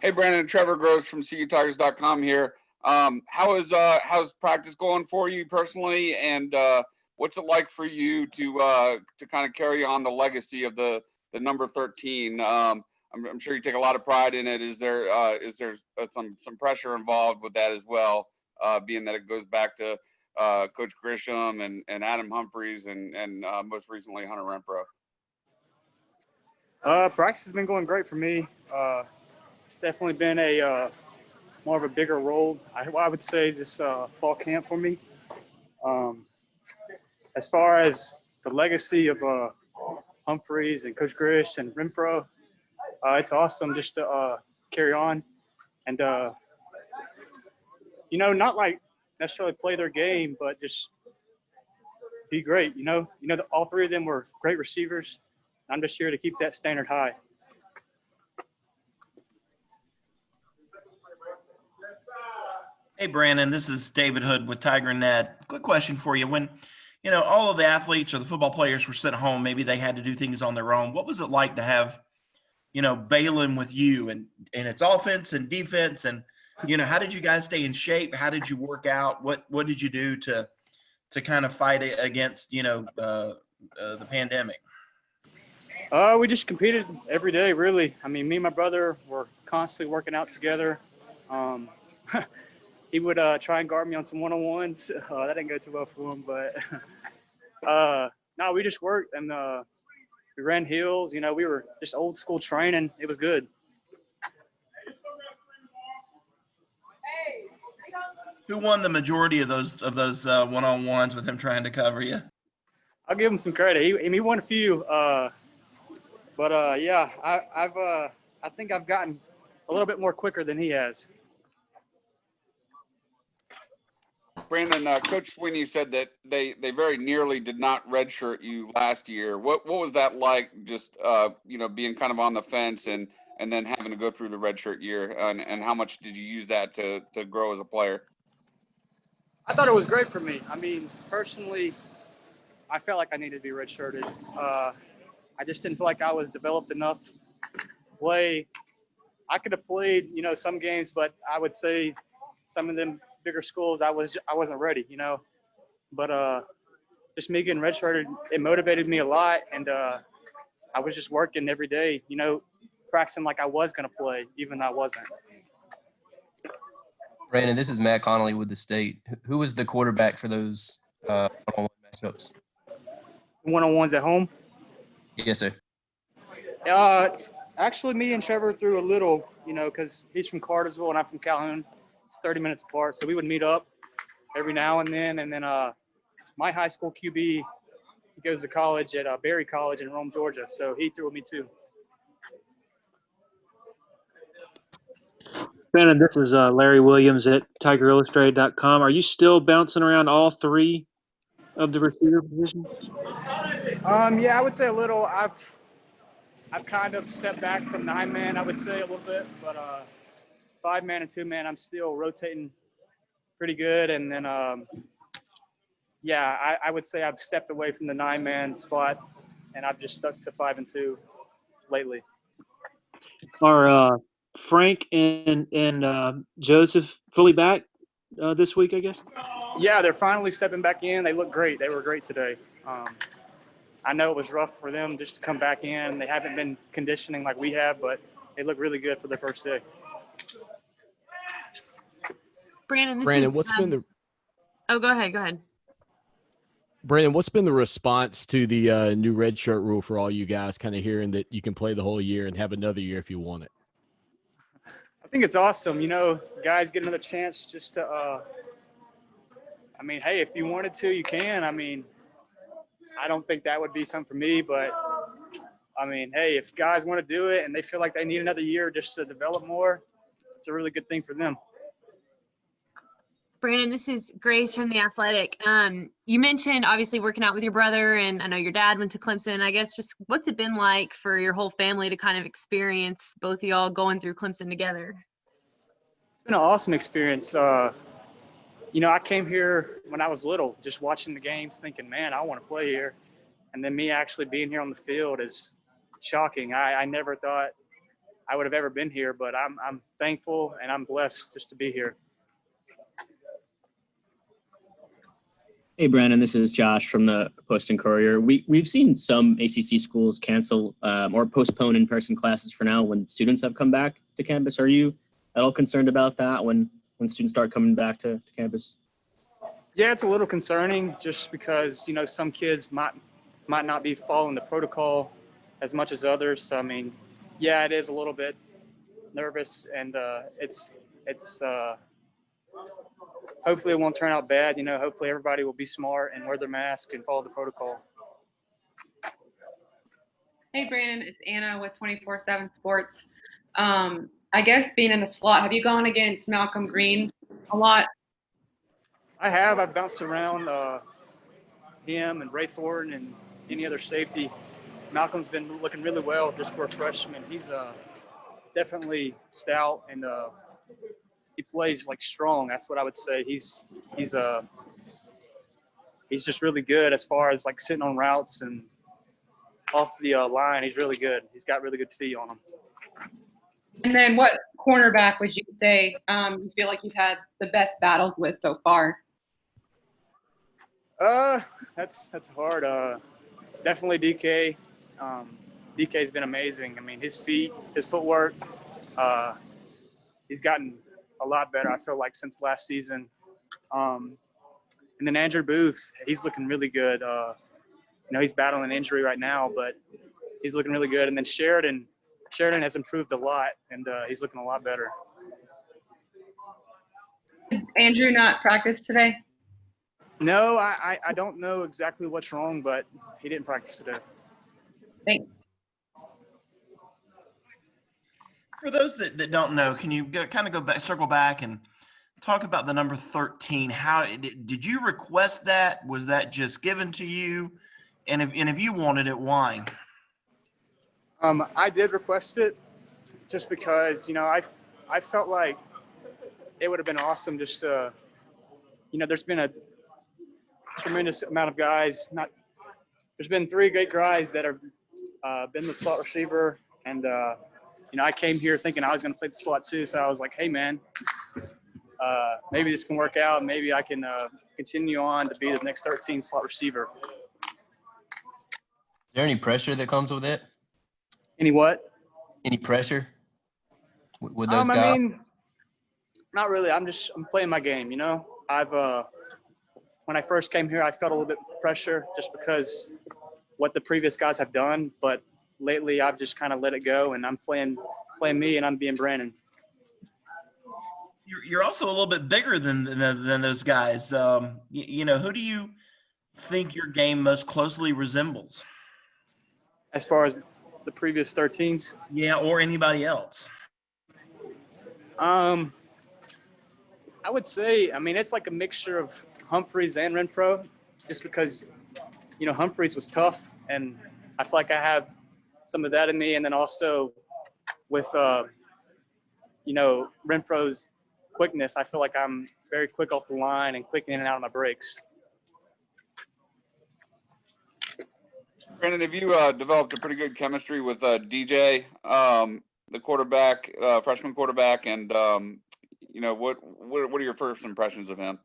Hey, Brandon, Trevor Gross from CUTigers.com here. How's practice going for you personally, and what's it like for you to kind of carry on the legacy of the number 13? I'm sure you take a lot of pride in it. Is there some pressure involved with that as well, being that it goes back to Coach Grisham and Adam Humphries and most recently Hunter Renfrow? Practice has been going great for me. It's definitely been a more of a bigger role, I would say, this fall camp for me. As far as the legacy of Humphries and Coach Grish and Renfrow, it's awesome just to carry on and, not like necessarily play their game, but just be great. All three of them were great receivers. I'm just here to keep that standard high. Hey, Brandon, this is David Hood with TigerNet. Quick question for you. When, all of the athletes or the football players were sent home, maybe they had to do things on their own. What was it like to have, Balin with you and it's offense and defense? And, how did you guys stay in shape? How did you work out? What did you do to kind of fight against, the pandemic? We just competed every day, really. I mean, me and my brother were constantly working out together. He would try and guard me on some one-on-ones. That didn't go too well for him, but no, we just worked and we ran hills. We were just old school training. It was good. Who won the majority of those one-on-ones with him trying to cover you? I'll give him some credit. He won a few, but yeah, I think I've gotten a little bit more quicker than he has. Brandon, Coach Sweeney said that they very nearly did not redshirt you last year. What was that like? Just being kind of on the fence and then having to go through the redshirt year, and how much did you use that to grow as a player? I thought it was great for me. I mean, personally, I felt like I needed to be redshirted. I just didn't feel like I was developed enough to play. I could have played, some games, but I would say some of them bigger schools, I wasn't ready, But just me getting redshirted, it motivated me a lot, and I was just working every day, practicing like I was going to play, even though I wasn't. Brandon, this is Matt Connolly with the State. Who was the quarterback for those one-on-one matchups? One-on-ones at home? Yes, sir. Actually, me and Trevor threw a little, because he's from Cartersville and I'm from Calhoun. It's 30 minutes apart, so we would meet up every now and then. And then my high school QB, he goes to college at Berry College in Rome, Georgia, so he threw with me too. Brandon, this is Larry Williams at TigerIllustrated.com. Are you still bouncing around all three of the receiver positions? Yeah, I would say a little. I've kind of stepped back from 9-man, I would say a little bit, but 5-man and 2-man, I'm still rotating pretty good. And then, yeah, I would say I've stepped away from the 9-man spot, and I've just stuck to 5 and 2 lately. Are Frank and Joseph fully back this week, I guess? Yeah, they're finally stepping back in. They look great. They were great today. I know it was rough for them just to come back in. They haven't been conditioning like we have, but they look really good for their first day. Brandon, what's been the? Oh, go ahead. Brandon, what's been the response to the new redshirt rule for all you guys? Kind of hearing that you can play the whole year and have another year if you want it. I think it's awesome. Guys get another chance just to. I mean, hey, if you wanted to, you can. I mean, I don't think that would be something for me, but I mean, hey, if guys want to do it and they feel like they need another year just to develop more, it's a really good thing for them. Brandon, this is Grace from The Athletic. You mentioned obviously working out with your brother, and I know your dad went to Clemson. I guess just what's it been like for your whole family to kind of experience both of y'all going through Clemson together? It's been an awesome experience. I came here when I was little, just watching the games thinking, man, I want to play here. And then me actually being here on the field is shocking. I never thought I would have ever been here, but I'm thankful and I'm blessed just to be here. Hey, Brannon, this is Josh from the Post and Courier. We've seen some ACC schools cancel or postpone in-person classes for now when students have come back to campus. Are you at all concerned about that when students start coming back to campus? Yeah, it's a little concerning just because, you know, some kids might not be following the protocol as much as others. So, I mean, yeah, it is a little bit nervous, and it's hopefully it won't turn out bad. You know, hopefully everybody will be smart and wear their mask and follow the protocol. Hey, Brandon, it's Anna with 24/7 Sports. I guess being in the slot, have you gone against Malcolm Green a lot? I have. I've bounced around him and Ray Thornton and any other safety. Malcolm's been looking really well just for a freshman. He's definitely stout and he plays like strong. That's what I would say. He's just really good as far as like sitting on routes and off the line. He's really good. He's got really good feet on him. And then what cornerback would you say you feel like you've had the best battles with so far? That's hard. Definitely DK. DK's been amazing. I mean, his feet, his footwork, he's gotten a lot better, I feel like, since last season. And then Andrew Booth, he's looking really good. You know, he's battling an injury right now, but he's looking really good. And then Sheridan has improved a lot, and he's looking a lot better. Did Andrew not practice today? No, I don't know exactly what's wrong, but he didn't practice today. Thanks. For those that don't know, can you kind of go back, circle back and talk about the number 13? How did you request that? Was that just given to you? And if you wanted it, why? I did request it just because, you know, I felt like it would have been awesome just to, you know, there's been a tremendous amount of guys. There's been 3 great guys that have been the slot receiver, and you know, I came here thinking I was going to play the slot too. So I was like, hey man, maybe this can work out. Maybe I can continue on to be the next 13 slot receiver. Is there any pressure that comes with it? Any what? Any pressure with those guys? I mean, not really. I'm playing my game, you know. When I first came here, I felt a little bit of pressure just because what the previous guys have done, but lately I've just kind of let it go, and I'm playing me, and I'm being Brannon. You're also a little bit bigger than those guys. You know, who do you think your game most closely resembles? As far as the previous 13s? Yeah, or anybody else. I would say, I mean, it's like a mixture of Humphreys and Renfrow, just because, you know, Humphreys was tough, and I feel like I have some of that in me. And then also with, you know, Renfrow's quickness, I feel like I'm very quick off the line and quick in and out of my breaks. Brandon, have you developed a pretty good chemistry with DJ, the quarterback, freshman quarterback, and you know, what are your first impressions of him?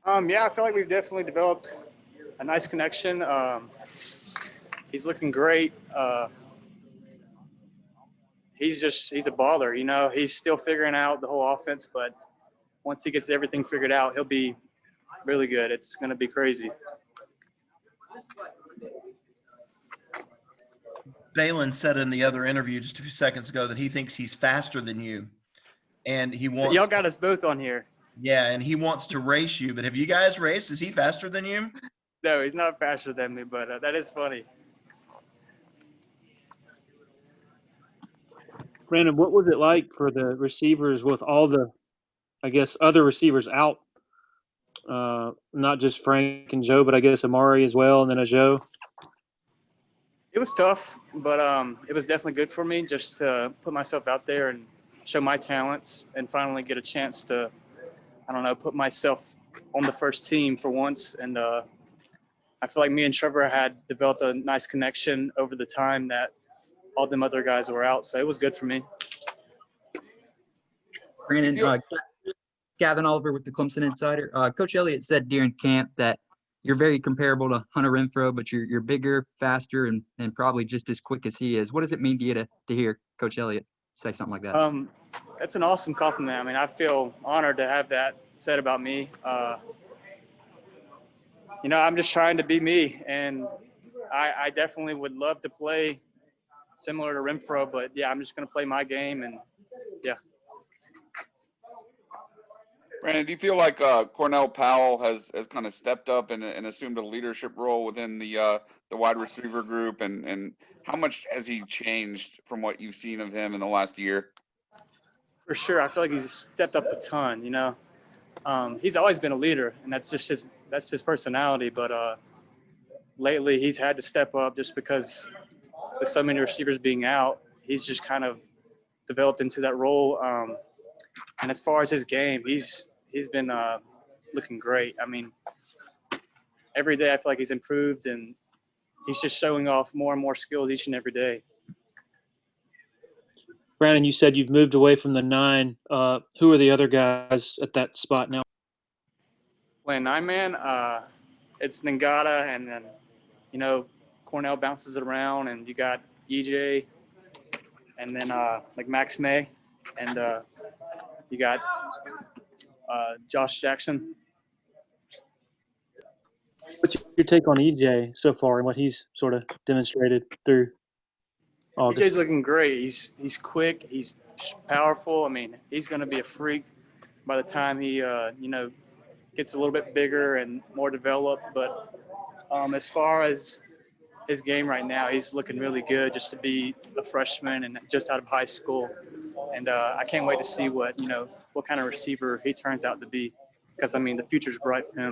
Yeah, I feel like we've definitely developed a nice connection. He's looking great. He's a baller, you know. He's still figuring out the whole offense, but once he gets everything figured out, he'll be really good. It's going to be crazy. Balin said in the other interview just a few seconds ago that he thinks he's faster than you, and he wants. Y'all got us both on here. Yeah, and he wants to race you. But have you guys raced? Is he faster than you? No, he's not faster than me, but that is funny. Brandon, what was it like for the receivers with all the, I guess, other receivers out? Not just Frank and Joe, but I guess Amari as well, and then a Joe. It was tough, but it was definitely good for me just to put myself out there and show my talents and finally get a chance to, I don't know, put myself on the first team for once. And I feel like me and Trevor had developed a nice connection over the time that all them other guys were out. So it was good for me. Brandon, Feel- Gavin Oliver with the Clemson Insider. Coach Elliott said during camp that you're very comparable to Hunter Renfrow, but you're bigger, faster, and probably just as quick as he is. What does it mean to you to hear Coach Elliott say something like that? That's an awesome compliment. I mean, I feel honored to have that said about me. You know, I'm just trying to be me, and I definitely would love to play similar to Renfrow, but yeah, I'm just going to play my game, and yeah. Brandon, do you feel like Cornell Powell has kind of stepped up and assumed a leadership role within the wide receiver group, and how much has he changed from what you've seen of him in the last year? For sure, I feel like he's stepped up a ton. You know, he's always been a leader, and that's his personality. But lately, he's had to step up just because with so many receivers being out, he's just kind of developed into that role. And as far as his game, he's been looking great. I mean, every day I feel like he's improved, and he's just showing off more and more skills each and every day. Brandon, you said you've moved away from the 9. Who are the other guys at that spot now? Playing 9-man, it's Ngata, and then, you know, Cornell bounces it around, and you got EJ, and then like Max May, and you got Josh Jackson. What's your take on EJ so far and what he's sort of demonstrated through August? EJ's looking great. He's quick. He's powerful. I mean, he's going to be a freak by the time he, you know, gets a little bit bigger and more developed. But as far as his game right now, he's looking really good just to be a freshman and just out of high school. And I can't wait to see what kind of receiver he turns out to be, because, I mean, the future's bright for him.